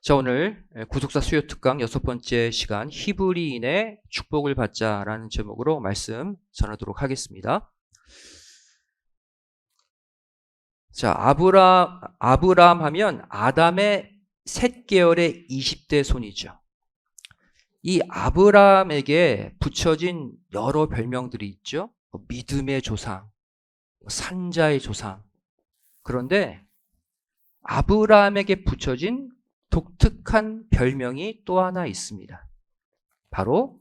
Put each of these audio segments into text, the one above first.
자, 오늘 구속사 수요 특강 6번째 시간 히브리인의 축복을 받자라는 제목으로 말씀 전하도록 하겠습니다. 자, 아브람 하면 아담의 셋 계열의 20대 손이죠. 이 아브람에게 붙여진 여러 별명들이 있죠. 믿음의 조상, 산자의 조상. 그런데 아브람에게 붙여진 독특한 별명이 또 하나 있습니다. 바로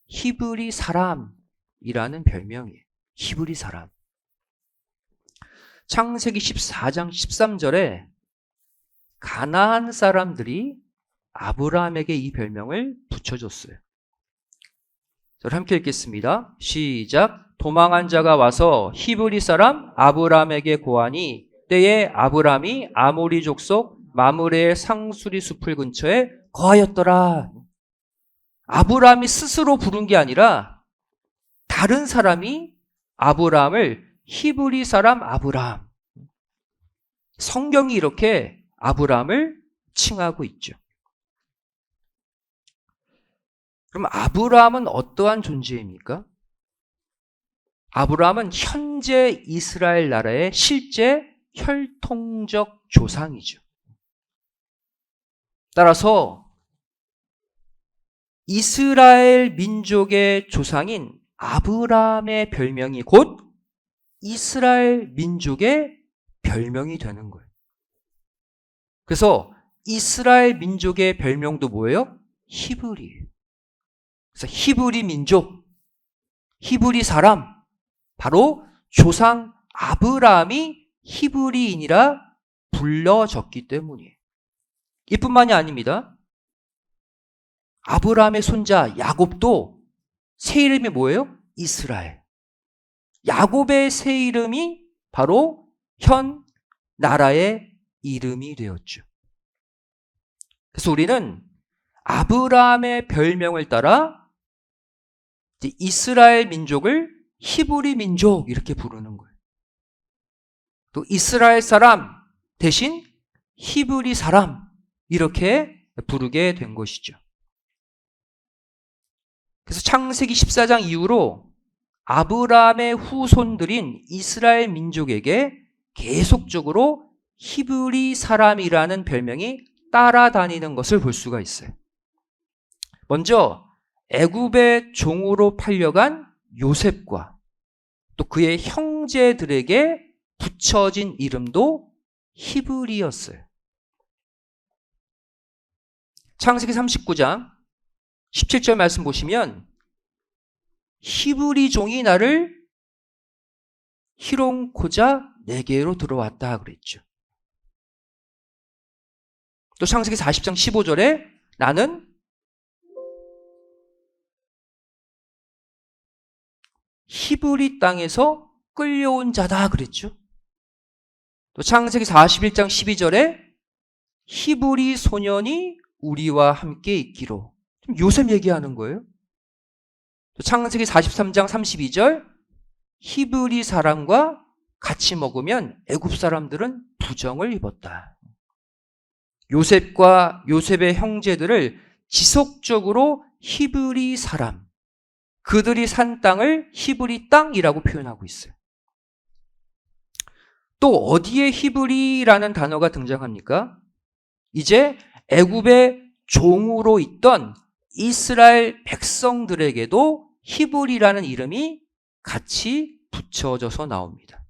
히브리 사람이라는 별명이에요. 히브리 사람. 창세기 14장 13절에 가나안 사람들이 아브라함에게 이 별명을 붙여줬어요. 자, 함께 읽겠습니다. 시작. 도망한 자가 와서 히브리 사람 아브라함에게 고하니 때에 아브라함이 아모리 족속 마므레의 상수리 숲을 근처에 거하였더라. 아브라함이 스스로 부른 게 아니라 다른 사람이 아브라함을 히브리 사람 아브라함. 성경이 이렇게 아브라함을 칭하고 있죠. 그럼 아브라함은 어떠한 존재입니까? 아브라함은 현재 이스라엘 나라의 실제 혈통적 조상이죠. 따라서 이스라엘 민족의 조상인 아브라함의 별명이 곧 이스라엘 민족의 별명이 되는 거예요. 그래서 이스라엘 민족의 별명도 뭐예요? 히브리예요. 그래서 히브리 민족, 히브리 사람, 바로 조상 아브라함이 히브리인이라 불려졌기 때문이에요. 이뿐만이 아닙니다. 아브라함의 손자 야곱도 새 이름이 뭐예요? 이스라엘. 야곱의 새 이름이 바로 현 나라의 이름이 되었죠. 그래서 우리는 아브라함의 별명을 따라 이스라엘 민족을 히브리 민족 이렇게 부르는 거예요. 또 이스라엘 사람 대신 히브리 사람 이렇게 부르게 된 것이죠. 그래서 창세기 14장 이후로 아브라함의 후손들인 이스라엘 민족에게 계속적으로 히브리 사람이라는 별명이 따라다니는 것을 볼 수가 있어요. 먼저 애굽의 종으로 팔려간 요셉과 또 그의 형제들에게 붙여진 이름도 히브리였어요. 창세기 39장 17절 말씀 보시면 히브리 종이 나를 희롱코자 내게로 들어왔다 그랬죠. 또 창세기 40장 15절에 나는 히브리 땅에서 끌려온 자다 그랬죠. 또 창세기 41장 12절에 히브리 소년이 우리와 함께 있기로. 요셉 얘기하는 거예요. 또 창세기 43장 32절 히브리 사람과 같이 먹으면 애굽 사람들은 부정을 입었다. 요셉과 요셉의 형제들을 지속적으로 히브리 사람, 그들이 산 땅을 히브리 땅이라고 표현하고 있어요. 또 어디에 히브리라는 단어가 등장합니까? 이제 애굽의 종으로 있던 이스라엘 백성들에게도 히브리라는 이름이 같이 붙여져서 나옵니다.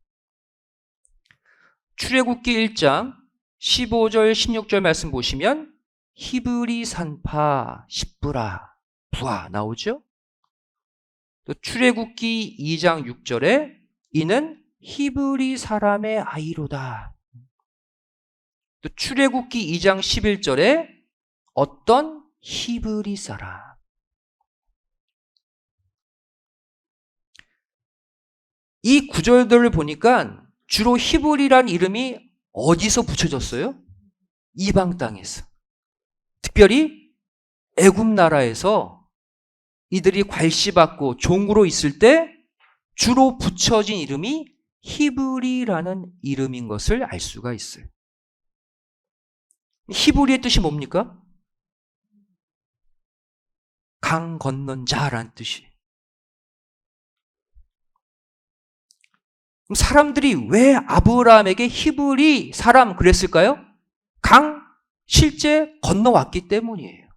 출애굽기 1장 15절 16절 말씀 보시면 히브리 산파 십브라 부하 나오죠? 또 출애굽기 2장 6절에 이는 히브리 사람의 아이로다. 또 출애굽기 2장 11절에 어떤 히브리 사람. 이 구절들을 보니까 주로 히브리란 이름이 어디서 붙여졌어요? 이방 땅에서. 특별히 애굽 나라에서 이들이 괄시받고 종으로 있을 때 주로 붙여진 이름이 히브리라는 이름인 것을 알 수가 있어요. 히브리의 뜻이 뭡니까? 강 건넌 자라는 뜻이. 그럼 사람들이 왜 아브라함에게 히브리 사람 그랬을까요? 강 실제 건너왔기 때문이에요.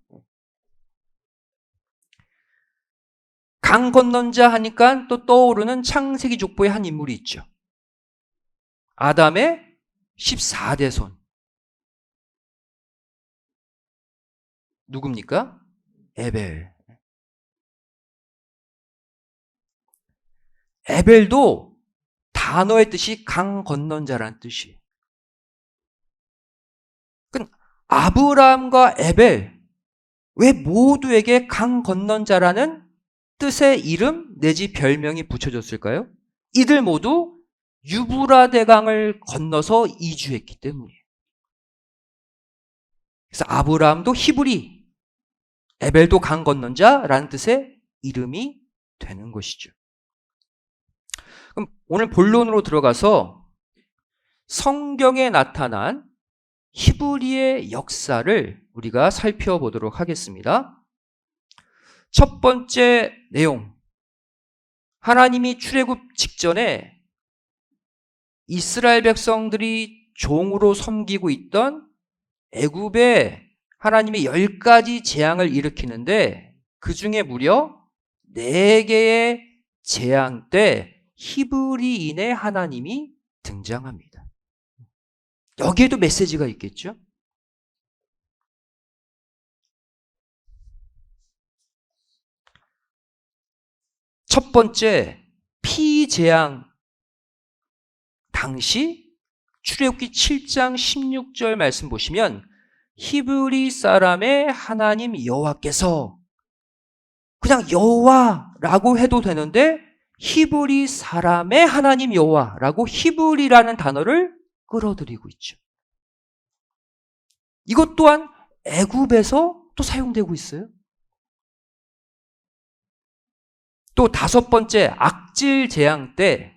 강 건넌 자 하니까 또 떠오르는 창세기 족보의 한 인물이 있죠. 아담의 14대 손. 누굽니까? 에벨. 에벨도 단어의 뜻이 강 건넌 자라는 뜻이에요. 아브라함과 에벨, 왜 모두에게 강 건넌 자라는 뜻의 이름 내지 별명이 붙여졌을까요? 이들 모두 유브라 대강을 건너서 이주했기 때문이에요. 그래서 아브라함도 히브리, 에벨도 강 건넌 자라는 뜻의 이름이 되는 것이죠. 그럼 오늘 본론으로 들어가서 성경에 나타난 히브리의 역사를 우리가 살펴보도록 하겠습니다. 첫 번째 내용, 하나님이 출애굽 직전에 이스라엘 백성들이 종으로 섬기고 있던 애굽에 하나님이 10가지 재앙을 일으키는데 그 중에 무려 4개의 재앙 때 히브리인의 하나님이 등장합니다. 여기에도 메시지가 있겠죠? 첫 번째, 피재앙 당시 출애굽기 7장 16절 말씀 보시면 히브리 사람의 하나님 여호와께서, 그냥 여호와라고 해도 되는데 히브리 사람의 하나님 여호와라고 히브리라는 단어를 끌어들이고 있죠. 이것 또한 애굽에서 또 사용되고 있어요. 또 다섯 번째, 악질 재앙 때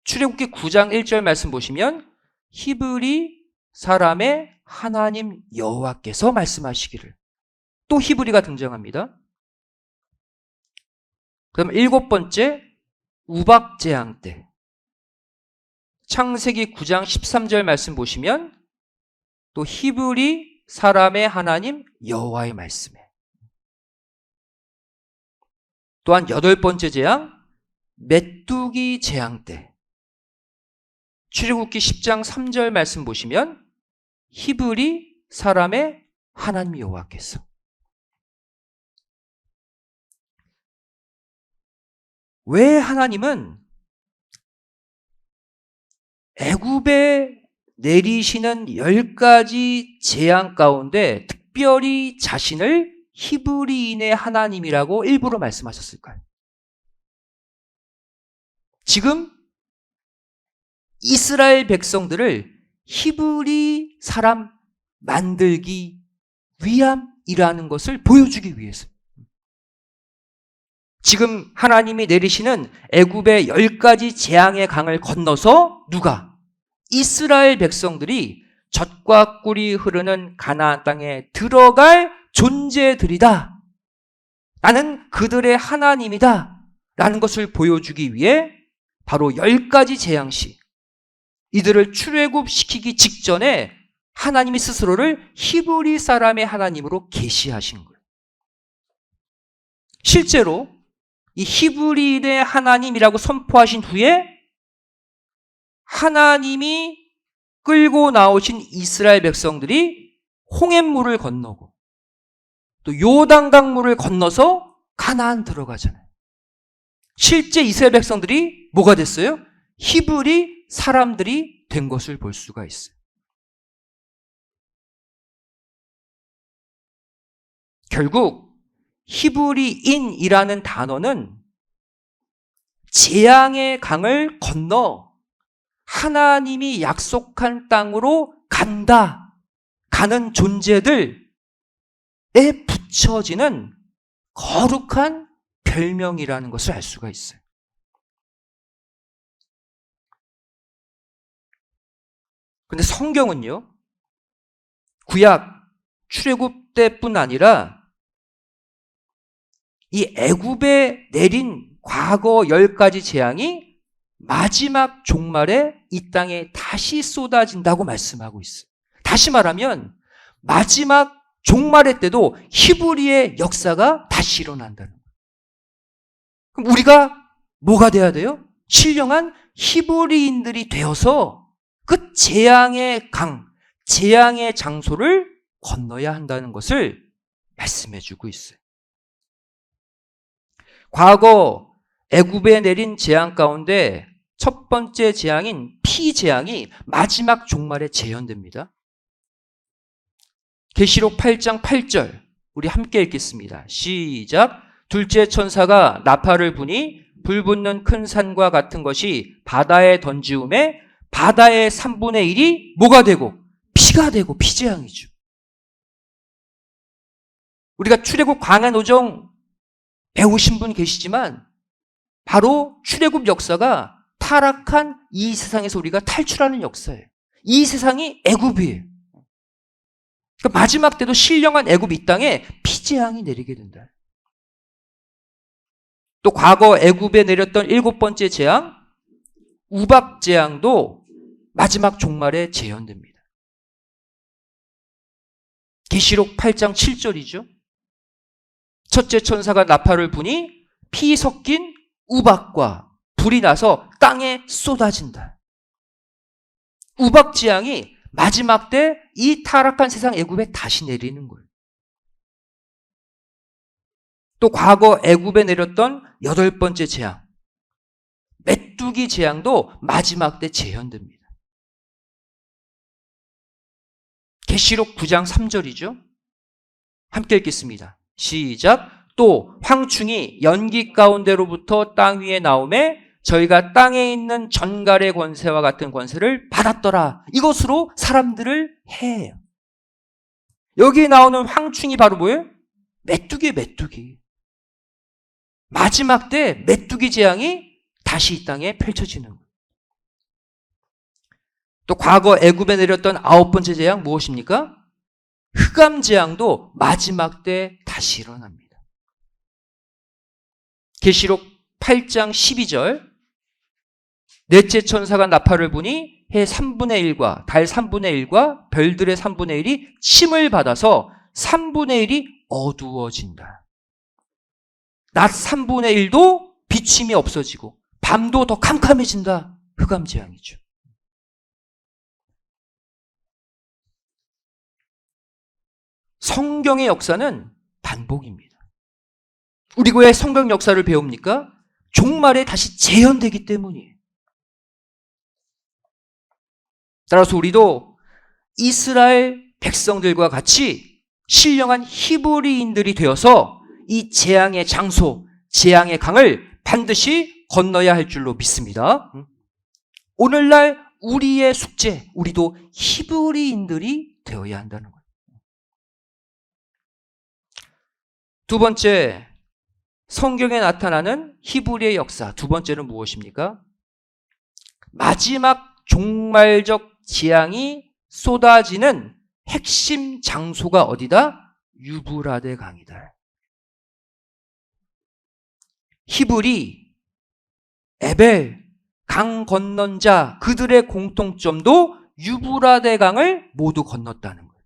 출애굽기 9장 1절 말씀 보시면 히브리 사람의 하나님 여호와께서 말씀하시기를, 또 히브리가 등장합니다. 그럼 일곱 번째, 우박 재앙 때 창세기 9장 13절 말씀 보시면 또 히브리 사람의 하나님 여호와의 말씀에. 또한 여덟 번째 재앙, 메뚜기 재앙 때 출애굽기 10장 3절 말씀 보시면 히브리 사람의 하나님 여호와께서. 왜 하나님은 애굽에 내리시는 10가지 재앙 가운데 특별히 자신을 히브리인의 하나님이라고 일부러 말씀하셨을까요? 지금 이스라엘 백성들을 히브리 사람 만들기 위함이라는 것을 보여주기 위해서. 지금 하나님이 내리시는 애굽의 10가지 재앙의 강을 건너서 누가? 이스라엘 백성들이 젖과 꿀이 흐르는 가나안 땅에 들어갈 존재들이다. 나는 그들의 하나님이다. 라는 것을 보여주기 위해 바로 10가지 재앙시, 이들을 출애굽시키기 직전에 하나님이 스스로를 히브리 사람의 하나님으로 계시하신 거예요. 실제로 이 히브리인의 하나님이라고 선포하신 후에 하나님이 끌고 나오신 이스라엘 백성들이 홍해물을 건너고 또 요단강물을 건너서 가나안 들어가잖아요. 실제 이스라엘 백성들이 뭐가 됐어요? 히브리 사람들이 된 것을 볼 수가 있어요. 결국 히브리인이라는 단어는 재앙의 강을 건너 하나님이 약속한 땅으로 가는 존재들에 붙여지는 거룩한 별명이라는 것을 알 수가 있어요. 근데 성경은요, 구약 출애굽 때뿐 아니라 이 애굽에 내린 과거 10가지 재앙이 마지막 종말에 이 땅에 다시 쏟아진다고 말씀하고 있어요. 다시 말하면 마지막 종말의 때도 히브리의 역사가 다시 일어난다는 거예요. 그럼 우리가 뭐가 돼야 돼요? 신령한 히브리인들이 되어서 그 재앙의 강, 재앙의 장소를 건너야 한다는 것을 말씀해 주고 있어요. 과거 애굽에 내린 재앙 가운데 첫 번째 재앙인 피재앙이 마지막 종말에 재현됩니다. 계시록 8장 8절 우리 함께 읽겠습니다. 시작. 둘째 천사가 나팔을 부니 불붙는 큰 산과 같은 것이 바다에 던지움에 바다의 3분의 1이 뭐가 되고? 피가 되고 피재앙이죠. 우리가 출애굽 광야노정 배우신 분 계시지만 바로 출애굽 역사가 타락한 이 세상에서 우리가 탈출하는 역사예요. 이 세상이 애굽이에요. 그러니까 마지막 때도 신령한 애굽 이 땅에 피재앙이 내리게 된다. 또 과거 애굽에 내렸던 7번째 재앙, 우박 재앙도 마지막 종말에 재현됩니다. 계시록 8장 7절이죠. 첫째 천사가 나팔을 부니 피 섞인 우박과 불이 나서 땅에 쏟아진다. 우박 재앙이 마지막 때 이 타락한 세상 애굽에 다시 내리는 거예요. 또 과거 애굽에 내렸던 8번째 재앙, 메뚜기 재앙도 마지막 때 재현됩니다. 계시록 9장 3절이죠. 함께 읽겠습니다. 시작. 또 황충이 연기 가운데로부터 땅 위에 나오매 저희가 땅에 있는 전갈의 권세와 같은 권세를 받았더라. 이것으로 사람들을 해해요. 여기 나오는 황충이 바로 뭐예요? 메뚜기예요, 메뚜기. 마지막 때 메뚜기 재앙이 다시 이 땅에 펼쳐지는 거예요. 또 과거 애굽에 내렸던 9번째 재앙 무엇입니까? 흑암 재앙도 마지막 때 다시 일어납니다. 계시록 8장 12절 넷째 천사가 나팔을 부니 해 3분의 1과 달 3분의 1과 별들의 3분의 1이 침을 받아서 3분의 1이 어두워진다. 낮 3분의 1도 비침이 없어지고 밤도 더 캄캄해진다. 흑암 재앙이죠. 성경의 역사는 반복입니다. 우리가 왜 성경 역사를 배웁니까? 종말에 다시 재현되기 때문이에요. 따라서 우리도 이스라엘 백성들과 같이 신령한 히브리인들이 되어서 이 재앙의 장소, 재앙의 강을 반드시 건너야 할 줄로 믿습니다. 오늘날 우리의 숙제, 우리도 히브리인들이 되어야 한다는 거예요. 두 번째, 성경에 나타나는 히브리의 역사. 두 번째는 무엇입니까? 마지막 종말적 재앙이 쏟아지는 핵심 장소가 어디다? 유브라데 강이다. 히브리, 에벨, 강 건넌 자 그들의 공통점도 유브라데 강을 모두 건넜다는 거예요.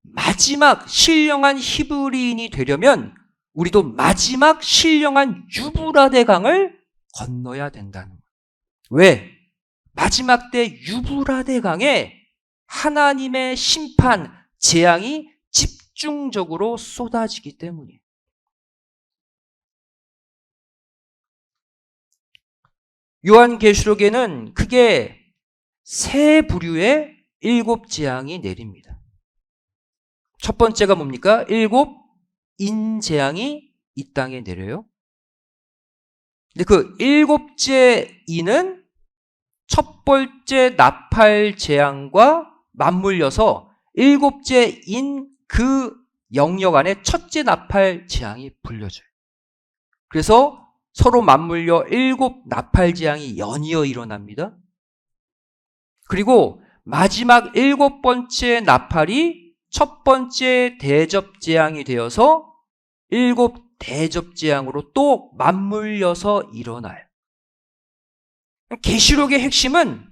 마지막 신령한 히브리인이 되려면 우리도 마지막 신령한 유브라데 강을 건너야 된다는 거예요. 왜? 마지막 때 유브라데 강에 하나님의 심판, 재앙이 집중적으로 쏟아지기 때문이에요. 요한계시록에는 크게 세 부류의 7재앙이 내립니다. 첫 번째가 뭡니까? 7 인재앙이 이 땅에 내려요. 근데 그 7째 인은 첫 번째 나팔 재앙과 맞물려서 7째 인 그 영역 안에 첫째 나팔 재앙이 불려져요. 그래서 서로 맞물려 7 나팔 재앙이 연이어 일어납니다. 그리고 마지막 7번째 나팔이 첫 번째 대접재앙이 되어서 7대접재앙으로 또 맞물려서 일어나요. 계시록의 핵심은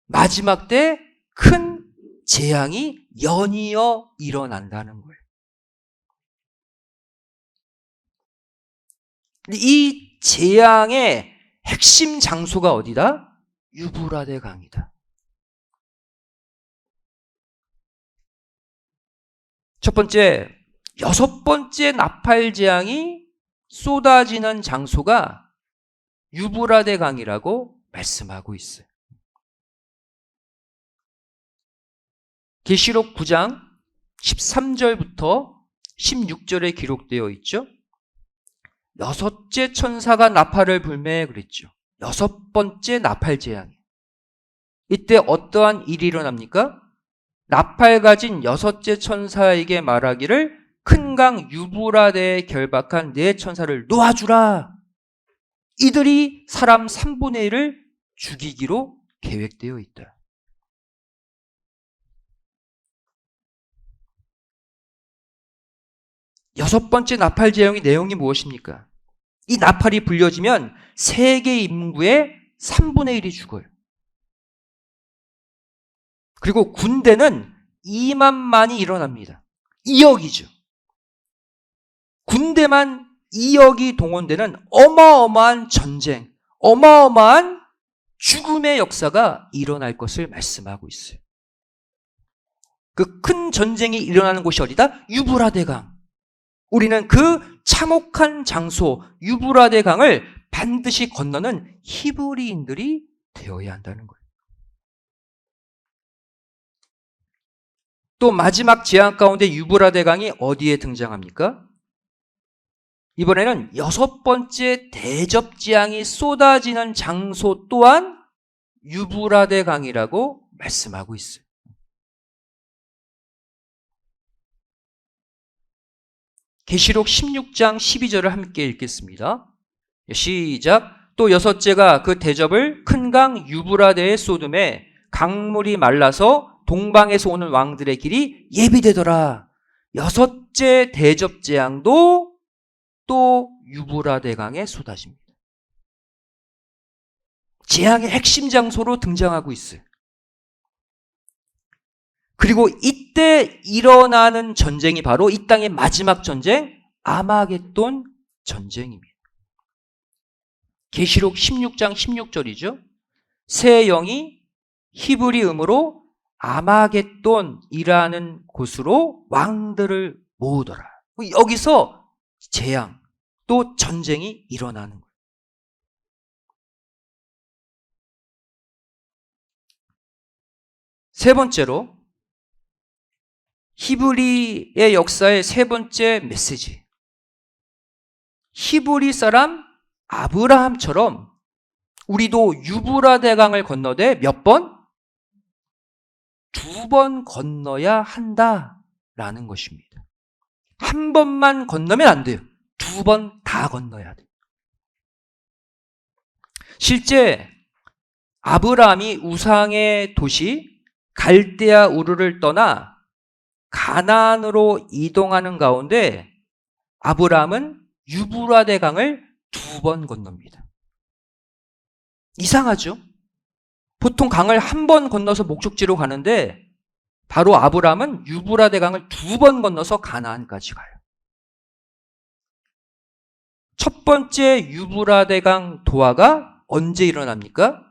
마지막 때 큰 재앙이 연이어 일어난다는 거예요. 이 재앙의 핵심 장소가 어디다? 유브라데 강이다. 첫 번째, 6번째 나팔 재앙이 쏟아지는 장소가 유브라데 강이라고 말씀하고 있어요. 계시록 9장 13절부터 16절에 기록되어 있죠. 6째 천사가 나팔을 불매 그랬죠. 6번째 나팔 재앙. 이때 어떠한 일이 일어납니까? 나팔 가진 6째 천사에게 말하기를 큰 강 유브라데에 결박한 네 천사를 놓아주라. 이들이 사람 3분의 1을 죽이기로 계획되어 있다. 여섯 번째 나팔 재앙의 내용이 무엇입니까? 이 나팔이 불려지면 세계 인구의 3분의 1이 죽어요. 그리고 군대는 2만만이 일어납니다. 2억이죠. 군대만 2억이 동원되는 어마어마한 전쟁, 어마어마한 죽음의 역사가 일어날 것을 말씀하고 있어요. 그 큰 전쟁이 일어나는 곳이 어디다? 유브라데 강. 우리는 그 참혹한 장소 유브라데 강을 반드시 건너는 히브리인들이 되어야 한다는 거예요. 또 마지막 재앙 가운데 유브라데 강이 어디에 등장합니까? 이번에는 6번째 대접 재앙이 쏟아지는 장소 또한 유브라데 강이라고 말씀하고 있어요. 계시록 16장 12절을 함께 읽겠습니다. 시작. 또 6째가 그 대접을 큰 강 유브라데에 쏟음에 강물이 말라서 동방에서 오는 왕들의 길이 예비되더라. 6째 대접 재앙도 또 유브라데 강에 쏟아집니다. 재앙의 핵심 장소로 등장하고 있어요. 그리고 이때 일어나는 전쟁이 바로 이 땅의 마지막 전쟁, 아마겟돈 전쟁입니다. 계시록 16장 16절이죠. 새 영이 히브리음으로 아마겟돈이라는 곳으로 왕들을 모으더라. 여기서 재앙, 또 전쟁이 일어나는 거예요. 세 번째로 히브리의 역사의 세 번째 메시지. 히브리 사람 아브라함처럼 우리도 유브라데 강을 건너되 몇 번? 2번 건너야 한다라는 것입니다. 한 번만 건너면 안 돼요. 2번 다 건너야 돼요. 실제 아브라함이 우상의 도시 갈대아 우르를 떠나 가나안으로 이동하는 가운데 아브라함은 유브라데 강을 2번 건넙니다. 이상하죠? 보통 강을 한 번 건너서 목적지로 가는데 바로 아브라함은 유브라데 강을 2번 건너서 가나안까지 가요. 첫 번째 유브라데 강 도하가 언제 일어납니까?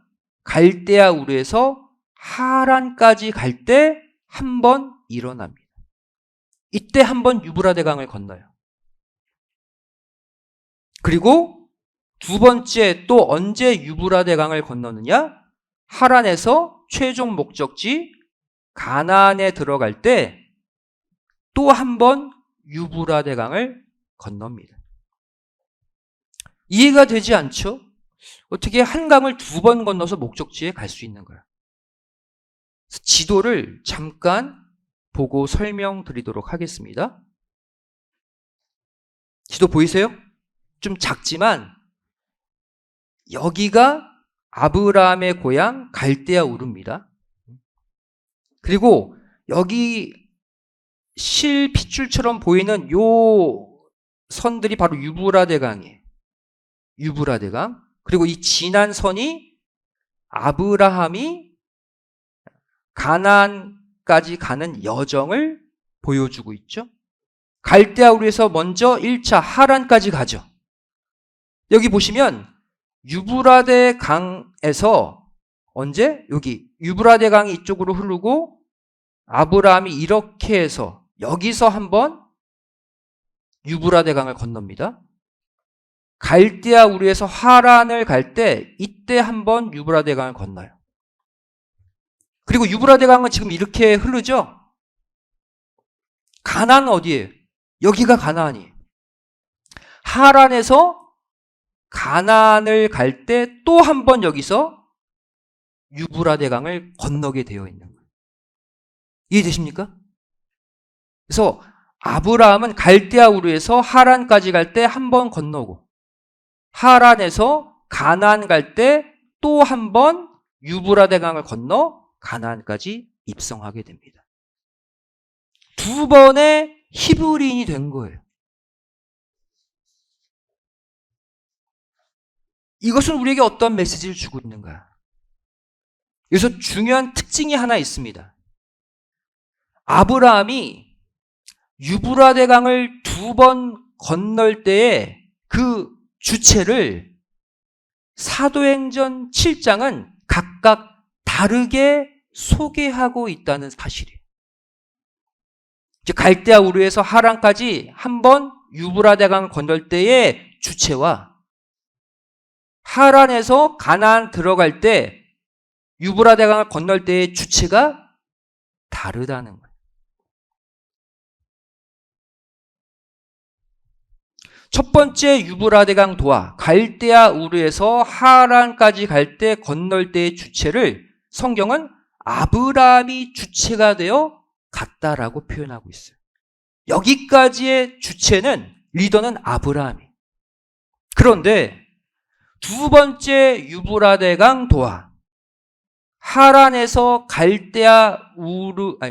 갈대아 우르에서 하란까지 갈 때 한 번 일어납니다. 이때 한 번 유브라데 강을 건너요. 그리고 두 번째 또 언제 유브라데 강을 건너느냐? 하란에서 최종 목적지 가나안에 들어갈 때 또 한 번 유브라데 강을 건넙니다. 이해가 되지 않죠? 어떻게 한 강을 2번 건너서 목적지에 갈 수 있는 거야? 지도를 잠깐 보고 설명드리도록 하겠습니다. 지도 보이세요? 좀 작지만 여기가 아브라함의 고향 갈대아 우르입니다. 그리고 여기 실 핏줄처럼 보이는 요 선들이 바로 유브라데강이에요. 유브라데강. 그리고 이 진한 선이 아브라함이 가나안까지 가는 여정을 보여주고 있죠. 갈대아 우르에서 먼저 1차 하란까지 가죠. 여기 보시면 유브라데 강에서 언제? 여기 유브라데 강이 이쪽으로 흐르고 아브라함이 이렇게 해서 여기서 한번 유브라데 강을 건넙니다. 갈대아 우르에서 하란을 갈 때 이때 한번 유브라데 강을 건너요. 그리고 유브라데 강은 지금 이렇게 흐르죠. 가나안은 어디예요? 여기가 가나안이에요. 하란에서 가나안을 갈 때 또 한번 여기서 유브라데 강을 건너게 되어 있는 거예요. 이해되십니까? 그래서 아브라함은 갈대아 우르에서 하란까지 갈 때 한번 건너고 하란에서 가나안 갈 때 또 한번 유브라데 강을 건너 가나안까지 입성하게 됩니다. 두 번의 히브리인이 된 거예요. 이것은 우리에게 어떤 메시지를 주고 있는가? 여기서 중요한 특징이 하나 있습니다. 아브라함이 유브라데 강을 두 번 건널 때의 그 주체를 사도행전 7장은 각각 다르게 소개하고 있다는 사실이에요. 갈대아 우르에서 하란까지 한 번 유브라데 강을 건널 때의 주체와 하란에서 가나안 들어갈 때 유브라데 강을 건널 때의 주체가 다르다는 거예요. 첫 번째 유브라데 강 도하 갈대아 우르에서 하란까지 갈 때 건널 때의 주체를 성경은 아브라함이 주체가 되어 갔다라고 표현하고 있어요. 여기까지의 주체는 리더는 아브라함이에요. 그런데 두 번째 유브라데 강 도하 하란에서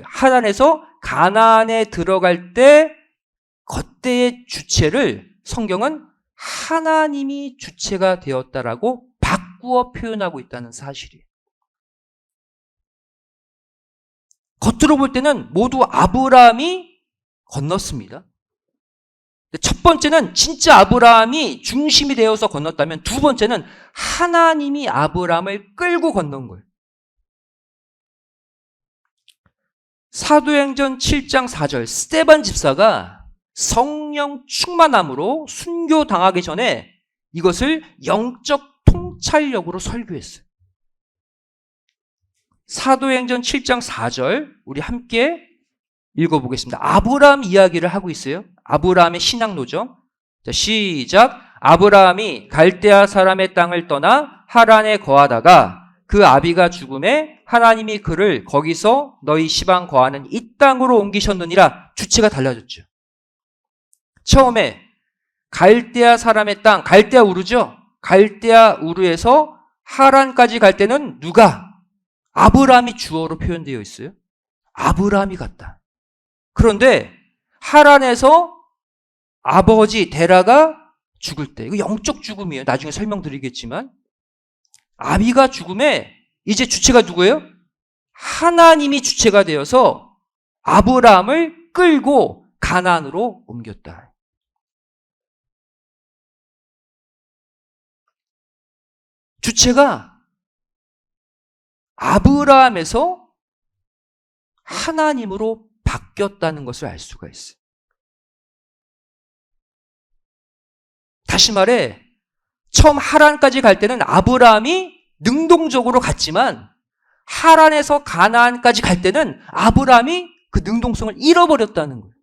하란에서 가나안에 들어갈 때 그때의 주체를 성경은 하나님이 주체가 되었다라고 바꾸어 표현하고 있다는 사실이에요. 겉으로 볼 때는 모두 아브라함이 건넜습니다. 첫 번째는 진짜 아브라함이 중심이 되어서 건넜다면 두 번째는 하나님이 아브라함을 끌고 건넌 거예요. 사도행전 7장 4절 스데반 집사가 성령 충만함으로 순교당하기 전에 이것을 영적 통찰력으로 설교했어요. 사도행전 7장 4절 우리 함께 읽어보겠습니다. 아브라함 이야기를 하고 있어요. 아브라함의 신앙노정. 자, 시작. 아브라함이 갈대아 사람의 땅을 떠나 하란에 거하다가 그 아비가 죽음에 하나님이 그를 거기서 너희 시방 거하는 이 땅으로 옮기셨느니라. 주체가 달라졌죠. 처음에 갈대아 사람의 땅, 갈대아 우르죠. 갈대아 우르에서 하란까지 갈 때는 누가? 아브라함이 주어로 표현되어 있어요. 아브라함이 갔다. 그런데 하란에서 아버지 데라가 죽을 때, 이거 영적 죽음이에요. 나중에 설명드리겠지만 아비가 죽음에 이제 주체가 누구예요? 하나님이 주체가 되어서 아브라함을 끌고 가나안으로 옮겼다. 주체가 아브라함에서 하나님으로 바뀌었다는 것을 알 수가 있어요. 다시 말해 처음 하란까지 갈 때는 아브라함이 능동적으로 갔지만 하란에서 가나안까지 갈 때는 아브라함이 그 능동성을 잃어버렸다는 거예요.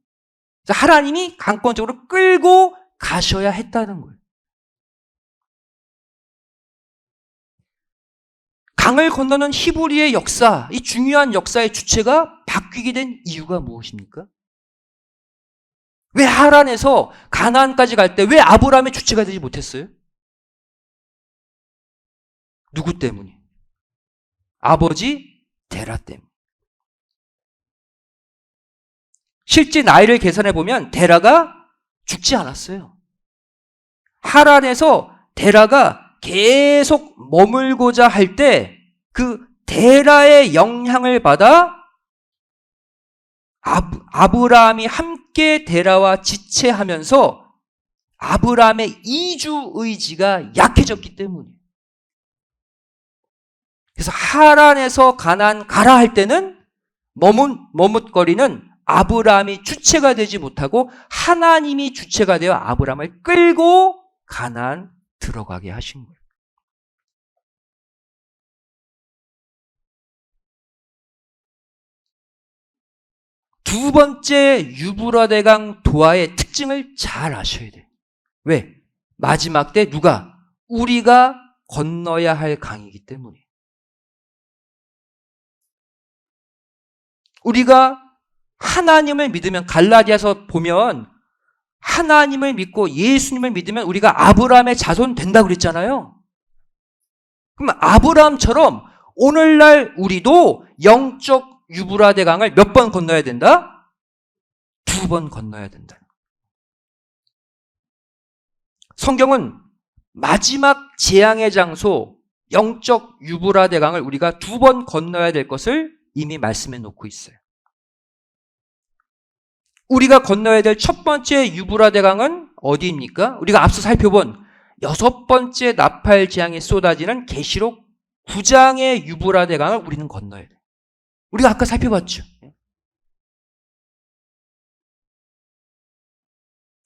그래서 하나님이 강권적으로 끌고 가셔야 했다는 거예요. 강을 건너는 히브리의 역사, 이 중요한 역사의 주체가 바뀌게 된 이유가 무엇입니까? 왜 하란에서 가나안까지 갈 때 왜 아브라함의 주체가 되지 못했어요? 누구 때문에? 아버지 데라 때문에. 실제 나이를 계산해 보면 데라가 죽지 않았어요. 하란에서 데라가 계속 머물고자 할 때 그 데라의 영향을 받아 아브라함이 함께 데라와 지체하면서 아브라함의 이주 의지가 약해졌기 때문이에요. 그래서 하란에서 가나안 가라 할 때는 머뭇거리는 아브라함이 주체가 되지 못하고 하나님이 주체가 되어 아브라함을 끌고 가나안 들어가게 하신 거예요. 두 번째 유브라데강 도하의 특징을 잘 아셔야 돼요. 왜? 마지막 때 누가? 우리가 건너야 할 강이기 때문에. 우리가 하나님을 믿으면 갈라디아서 보면 하나님을 믿고 예수님을 믿으면 우리가 아브라함의 자손 된다고 그랬잖아요. 그럼 아브라함처럼 오늘날 우리도 영적 유브라데강을 몇 번 건너야 된다? 2번 건너야 된다. 성경은 마지막 재앙의 장소 영적 유브라데강을 우리가 2번 건너야 될 것을 이미 말씀해 놓고 있어요. 우리가 건너야 될 첫 번째 유브라데강은 어디입니까? 우리가 앞서 살펴본 6번째 나팔 재앙이 쏟아지는 계시록 9장의 유브라데강을 우리는 건너야 돼요. 우리가 아까 살펴봤죠.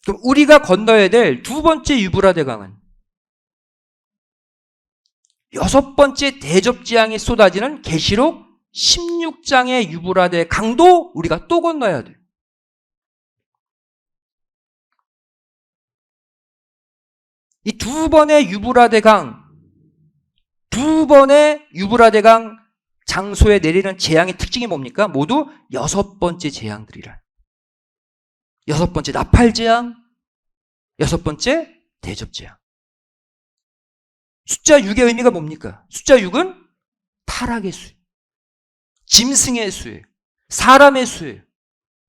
그럼 우리가 건너야 될 두 번째 유브라데강은 6번째 대접재앙이 쏟아지는 계시록 16장의 유브라데 강도 우리가 또 건너야 돼요. 이 두 번의 유브라데강, 두 번의 유브라데강 장소에 내리는 재앙의 특징이 뭡니까? 모두 6번째 재앙들이라. 6번째 나팔재앙, 6번째 대접재앙. 숫자 6의 의미가 뭡니까? 숫자 6은 타락의 수, 짐승의 수예요. 사람의 수예요.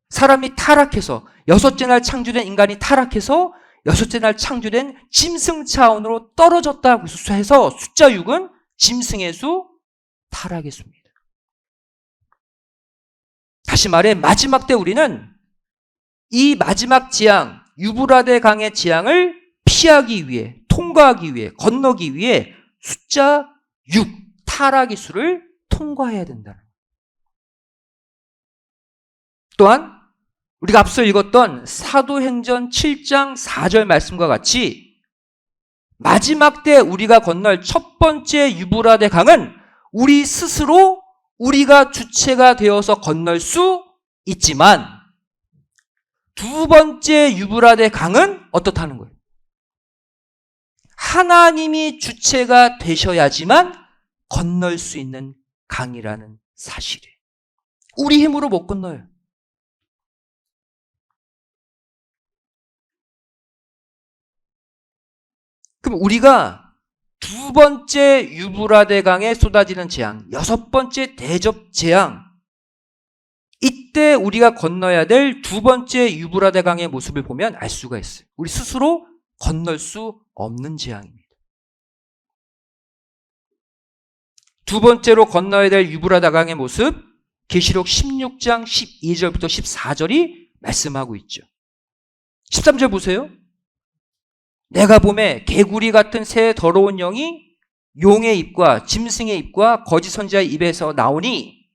사람이 타락해서 6째 날 창조된 인간이 타락해서 6째 날 창조된 짐승 차원으로 떨어졌다고 해서 숫자 6은 짐승의 수, 타락의 수입니다. 다시 말해 마지막 때 우리는 이 마지막 재앙, 유브라데 강의 재앙을 피하기 위해, 통과하기 위해, 건너기 위해 숫자 6, 타락의 수를 통과해야 된다는 거예요. 또한 우리가 앞서 읽었던 사도행전 7장 4절 말씀과 같이 마지막 때 우리가 건널 첫 번째 유브라데 강은 우리 스스로 우리가 주체가 되어서 건널 수 있지만 두 번째 유브라데 강은 어떻다는 거예요? 하나님이 주체가 되셔야지만 건널 수 있는 강이라는 사실이에요. 우리 힘으로 못 건너요. 그럼 우리가 두 번째 유브라데 강에 쏟아지는 재앙, 6번째 대접 재앙, 이때 우리가 건너야 될 두 번째 유브라데 강의 모습을 보면 알 수가 있어요. 우리 스스로 건널 수 없는 재앙입니다. 두 번째로 건너야 될 유브라데 강의 모습, 계시록 16장 12절부터 14절이 말씀하고 있죠. 13절 보세요. 내가 봄에 개구리 같은 새 더러운 영이 용의 입과 짐승의 입과 거짓 선지자의 입에서 나오니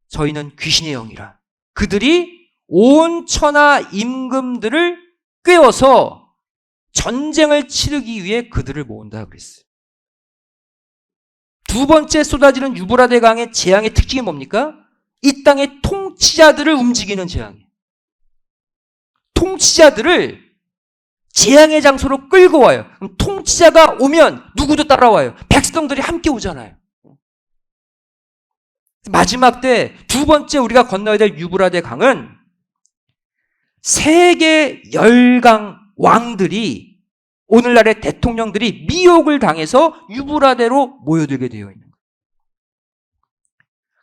저희는 귀신의 영이라. 그들이 온 천하 임금들을 꿰어서 전쟁을 치르기 위해 그들을 모은다 그랬어요. 두 번째 쏟아지는 유브라데 강의 재앙의 특징이 뭡니까? 이 땅의 통치자들을 움직이는 재앙이에요. 통치자들을 재앙의 장소로 끌고 와요. 그럼 통치자가 오면 누구도 따라와요. 백성들이 함께 오잖아요. 마지막 때 두 번째 우리가 건너야 될 유브라데 강은 세계 열강 왕들이 오늘날의 대통령들이 미혹을 당해서 유브라데로 모여들게 되어 있는 거예요.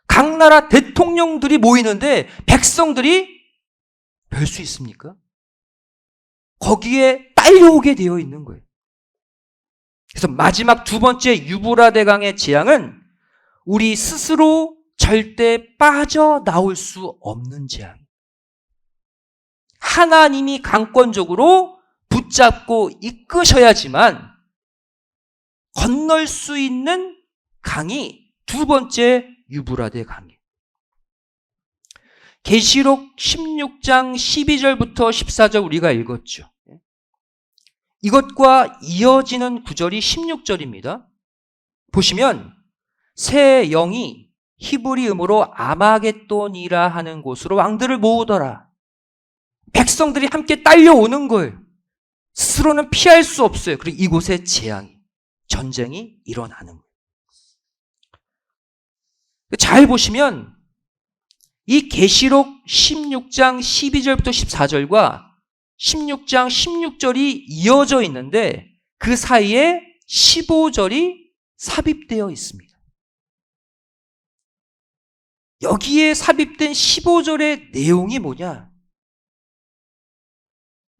각 나라 대통령들이 모이는데 백성들이 별 수 있습니까? 거기에 딸려오게 되어 있는 거예요. 그래서 마지막 두 번째 유브라데강의 재앙은 우리 스스로 절대 빠져나올 수 없는 재앙이에요. 하나님이 강권적으로 붙잡고 이끄셔야지만 건널 수 있는 강이 두 번째 유브라데 강이에요. 계시록 16장 12절부터 14절 우리가 읽었죠. 이것과 이어지는 구절이 16절입니다. 보시면 새 영이 히브리음으로 아마겟돈이라 하는 곳으로 왕들을 모으더라. 백성들이 함께 딸려오는 거예요. 스스로는 피할 수 없어요. 그리고 이곳에 재앙이, 전쟁이 일어나는 거예요. 잘 보시면 이 계시록 16장 12절부터 14절과 16장 16절이 이어져 있는데 그 사이에 15절이 삽입되어 있습니다. 여기에 삽입된 15절의 내용이 뭐냐?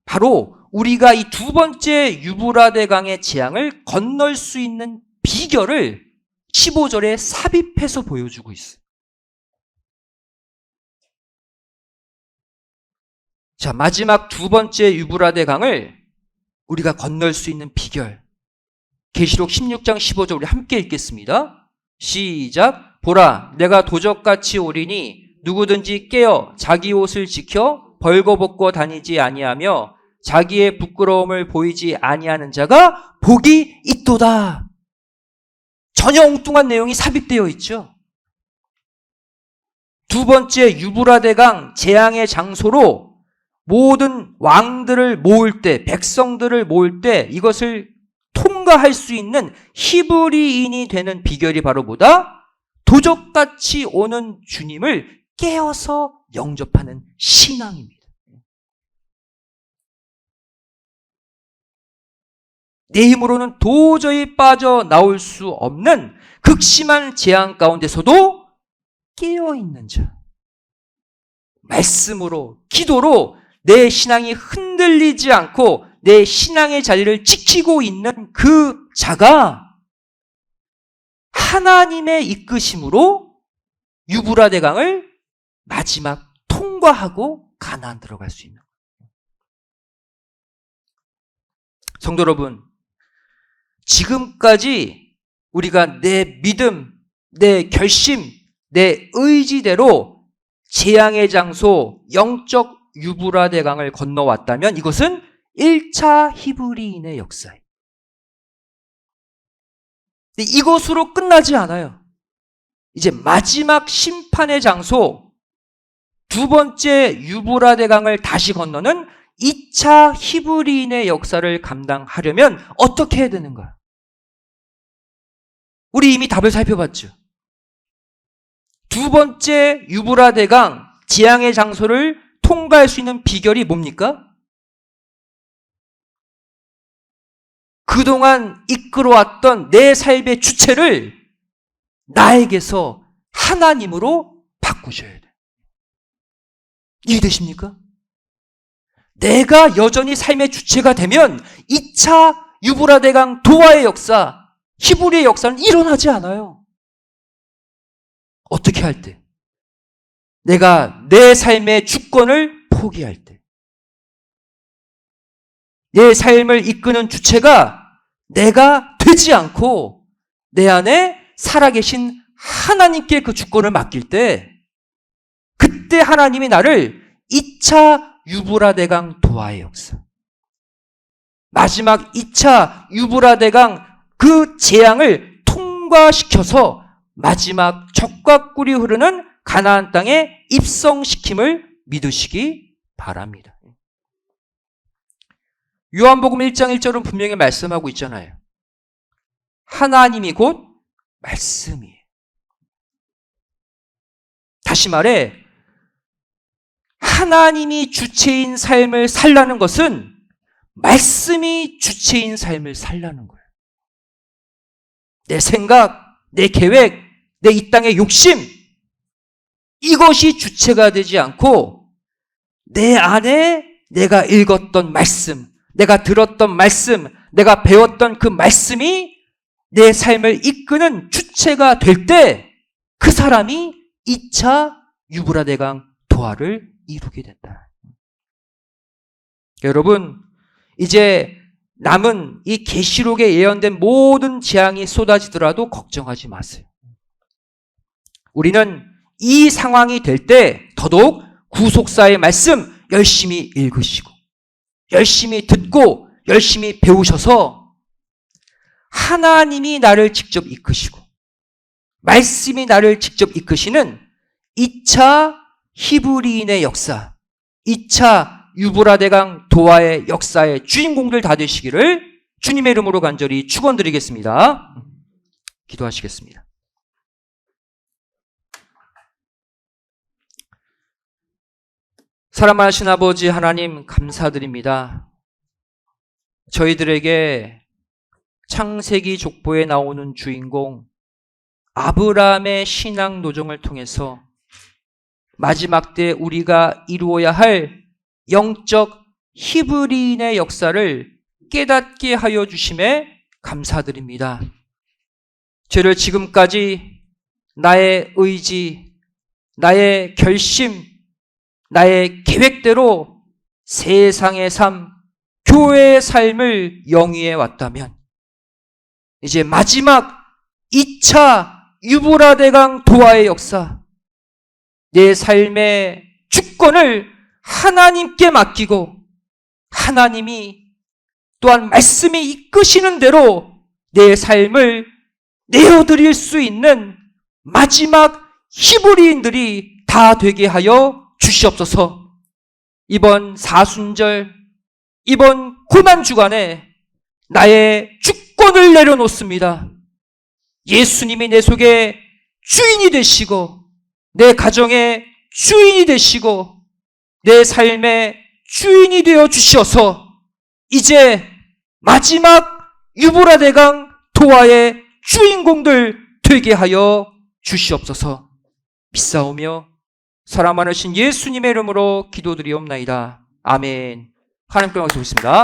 바로 우리가 이 두 번째 유브라데 강의 재앙을 건널 수 있는 비결을 15절에 삽입해서 보여주고 있어요. 자, 마지막 두 번째 유브라데 강을 우리가 건널 수 있는 비결. 계시록 16장 15절 우리 함께 읽겠습니다. 시작. 보라, 내가 도적같이 오리니 누구든지 깨어 자기 옷을 지켜 벌거벗고 다니지 아니하며 자기의 부끄러움을 보이지 아니하는 자가 복이 있도다. 전혀 엉뚱한 내용이 삽입되어 있죠. 두 번째 유브라데 강 재앙의 장소로 모든 왕들을 모을 때, 백성들을 모을 때 이것을 통과할 수 있는 히브리인이 되는 비결이 바로 뭐다? 도적같이 오는 주님을 깨어서 영접하는 신앙입니다. 내 힘으로는 도저히 빠져나올 수 없는 극심한 재앙 가운데서도 깨어있는 자. 말씀으로, 기도로 내 신앙이 흔들리지 않고 내 신앙의 자리를 지키고 있는 그 자가 하나님의 이끄심으로 유브라데 강을 마지막 통과하고 가나안 들어갈 수 있는 거예요. 성도 여러분, 지금까지 우리가 내 믿음, 내 결심, 내 의지대로 재앙의 장소, 영적 유브라데 강을 건너왔다면 이것은 1차 히브리인의 역사예요. 근데 이것으로 끝나지 않아요. 이제 마지막 심판의 장소, 두 번째 유브라데 강을 다시 건너는 2차 히브리인의 역사를 감당하려면 어떻게 해야 되는가? 우리 이미 답을 살펴봤죠. 두 번째 유브라데 강 재앙의 장소를 통과할 수 있는 비결이 뭡니까? 그동안 이끌어왔던 내 삶의 주체를 나에게서 하나님으로 바꾸셔야 돼요. 이해되십니까? 내가 여전히 삶의 주체가 되면 2차 유브라데 강 도하의 역사, 히브리의 역사는 일어나지 않아요. 어떻게 할 때? 내가 내 삶의 주권을 포기할 때. 내 삶을 이끄는 주체가 내가 되지 않고 내 안에 살아계신 하나님께 그 주권을 맡길 때, 그때 하나님이 나를 2차 유브라데 강 도하의 역사, 마지막 2차 유브라데 강 그 재앙을 통과시켜서 마지막 젖과 꿀이 흐르는 가나안 땅에 입성시킴을 믿으시기 바랍니다. 요한복음 1장 1절은 분명히 말씀하고 있잖아요. 하나님이 곧 말씀이에요. 다시 말해, 하나님이 주체인 삶을 살라는 것은 말씀이 주체인 삶을 살라는 거예요. 내 생각, 내 계획, 내 이 땅의 욕심, 이것이 주체가 되지 않고 내 안에 내가 읽었던 말씀, 내가 들었던 말씀, 내가 배웠던 그 말씀이 내 삶을 이끄는 주체가 될 때 그 사람이 2차 유브라데강 도화를 이루게 된다. 여러분, 이제 남은 이 계시록에 예언된 모든 재앙이 쏟아지더라도 걱정하지 마세요. 우리는 이 상황이 될 때 더더욱 구속사의 말씀 열심히 읽으시고 열심히 듣고 열심히 배우셔서 하나님이 나를 직접 이끄시고 말씀이 나를 직접 이끄시는 2차 히브리인의 역사, 2차 유브라데강 도화의 역사의 주인공들 다 되시기를 주님의 이름으로 간절히 축원드리겠습니다. 기도하시겠습니다. 사랑하신 아버지 하나님 감사드립니다. 저희들에게 창세기 족보에 나오는 주인공 아브라함의 신앙 노정을 통해서 마지막 때 우리가 이루어야 할 영적 히브리인의 역사를 깨닫게 하여 주심에 감사드립니다. 저를 지금까지 나의 의지, 나의 결심, 나의 계획대로 세상의 삶, 교회의 삶을 영위해 왔다면 이제 마지막 2차 유브라데강 도화의 역사, 내 삶의 주권을 하나님께 맡기고 하나님이 또한 말씀이 이끄시는 대로 내 삶을 내어드릴 수 있는 마지막 히브리인들이 다 되게 하여 주시옵소서. 이번 사순절, 이번 고난주간에 나의 주권을 내려놓습니다. 예수님이 내 속에 주인이 되시고 내 가정의 주인이 되시고 내 삶의 주인이 되어 주셔서 이제 마지막 유브라데강 도화의 주인공들 되게 하여 주시옵소서. 믿사오며 사랑 많으신 예수님의 이름으로 기도드리옵나이다. 아멘. 하나님께 말씀드리겠습니다.